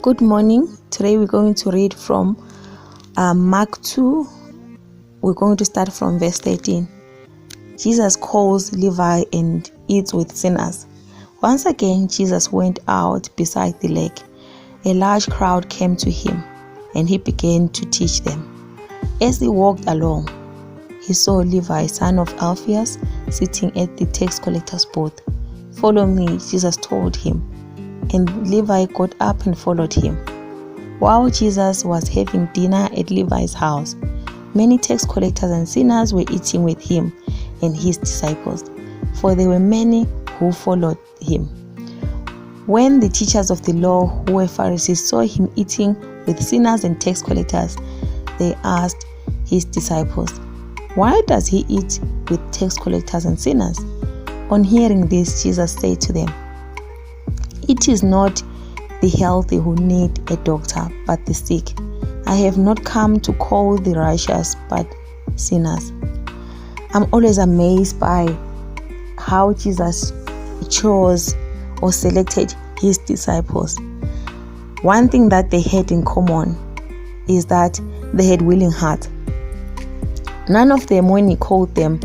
Good morning. Today we're going to read from Mark 2. We're going to start from verse 13. Jesus calls Levi and eats with sinners. Once again, Jesus went out beside the lake. A large crowd came to him, and he began to teach them. As he walked along, he saw Levi, son of Alphaeus, sitting at the tax collector's booth. "Follow me," Jesus told him. And Levi got up and followed him. While Jesus was having dinner at Levi's house, many tax collectors and sinners were eating with him and his disciples, for there were many who followed him. When the teachers of the law, who were Pharisees, saw him eating with sinners and tax collectors, they asked his disciples, "Why does he eat with tax collectors and sinners?" On hearing this, Jesus said to them, "It is not the healthy who need a doctor, but the sick. I have not come to call the righteous, but sinners." I'm always amazed by how Jesus chose or selected his disciples. One thing that they had in common is that they had willing hearts. None of them, when he called them,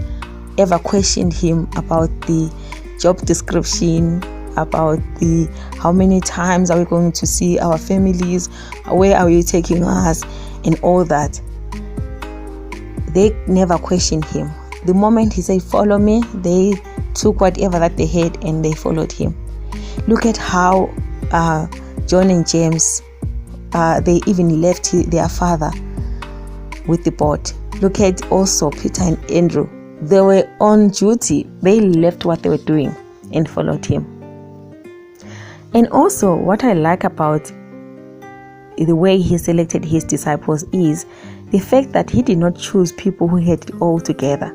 ever questioned him about the job description, about the how many times are we going to see our families, where are you taking us, and all that. They never questioned him. The moment he said, "Follow me," they took whatever that they had and they followed him. Look at how John and James, they even left their father with the boat. Look at also Peter and Andrew. They were on duty. They left what they were doing and followed him. And also, what I like about the way he selected his disciples is the fact that he did not choose people who had it all together.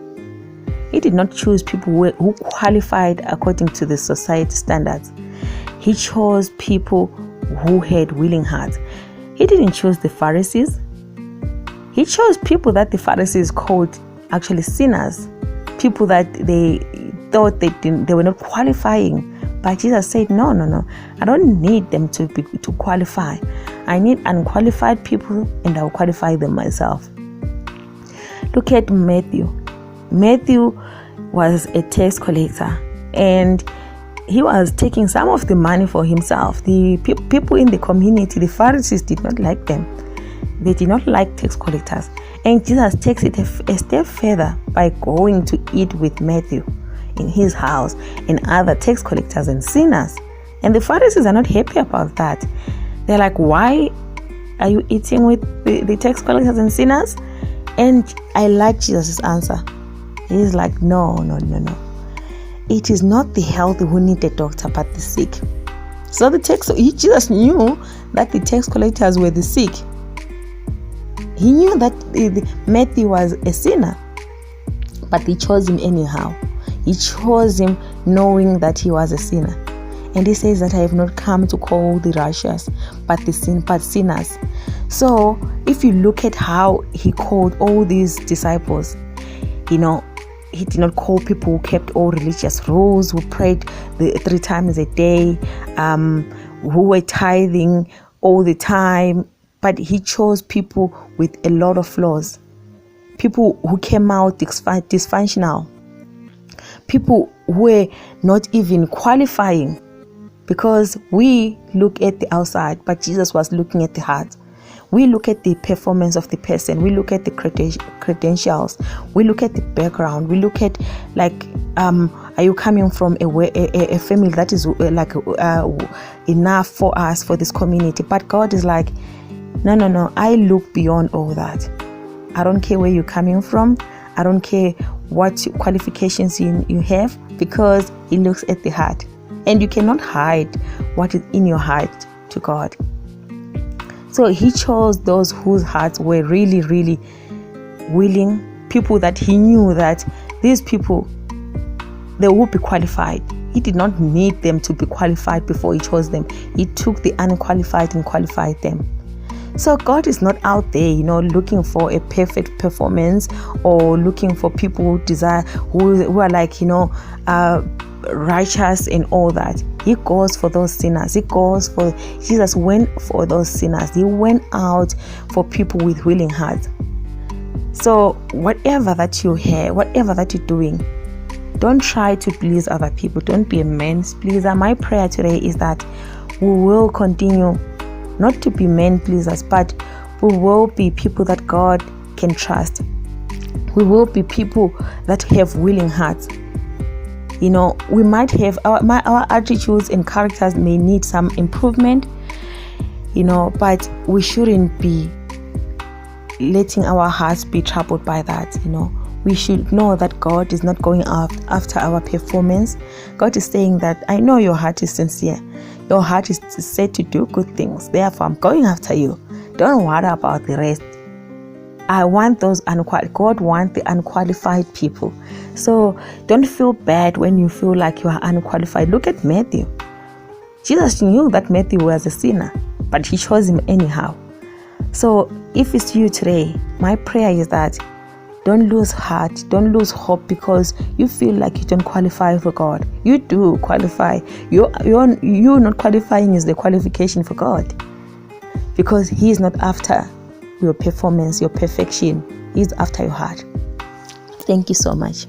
He did not choose people who qualified according to the society standards. He chose people who had willing hearts. He didn't choose the Pharisees. He chose people that the Pharisees called actually sinners, people that they thought they were not qualifying. But Jesus said, no, I don't need them to qualify. I need unqualified people, and I'll qualify them myself. Look at Matthew. Matthew was a tax collector, and he was taking some of the money for himself. The people in the community, the Pharisees, did not like them. They did not like tax collectors. And Jesus takes it a step further by going to eat with Matthew in his house and other tax collectors and sinners. And the Pharisees are not happy about that. They're like, "Why are you eating with the tax collectors and sinners?" And I like Jesus' answer. He's like, no. It is not the healthy who need a doctor, but the sick. So Jesus knew that the tax collectors were the sick. He knew that Matthew was a sinner, but he chose him anyhow. He chose him knowing that he was a sinner. And he says that I have not come to call the righteous, but sinners. So if you look at how he called all these disciples, he did not call people who kept all religious rules, who prayed 3 times a day, who were tithing all the time. But he chose people with a lot of flaws, people who came out dysfunctional, people who were not even qualifying, because we look at the outside, but Jesus was looking at the heart. We look at the performance of the person. We look at the credentials. We look at the background. We look at are you coming from a family that is enough for us, for this community? But God is like, no. I look beyond all that. I don't care where you're coming from. I don't care what qualifications you have, because He looks at the heart. And you cannot hide what is in your heart to God. So He chose those whose hearts were really, really willing, people that He knew that these people, they would be qualified. He did not need them to be qualified before He chose them. He took the unqualified and qualified them. So God is not out there, looking for a perfect performance, or looking for people who are like, righteous and all that. He goes for those sinners. Jesus went for those sinners. He went out for people with willing hearts. So whatever that you have, whatever that you're doing, don't try to please other people. Don't be a man's pleaser. My prayer today is that we will continue not to be men pleasers, but we will be people that God can trust. We will be people that have willing hearts. We might have our attitudes and characters may need some improvement, but we shouldn't be letting our hearts be troubled by that. We should know that God is not going after our performance. God is saying that I know your heart is sincere. Your heart is set to do good things. Therefore, I'm going after you. Don't worry about the rest. I want those God wants the unqualified people. So don't feel bad when you feel like you are unqualified. Look at Matthew. Jesus knew that Matthew was a sinner, but he chose him anyhow. So if it's you today, my prayer is that don't lose heart, don't lose hope because you feel like you don't qualify for God. You do qualify. You not qualifying is the qualification for God, because He is not after your performance, your perfection. He's after your heart. Thank you so much.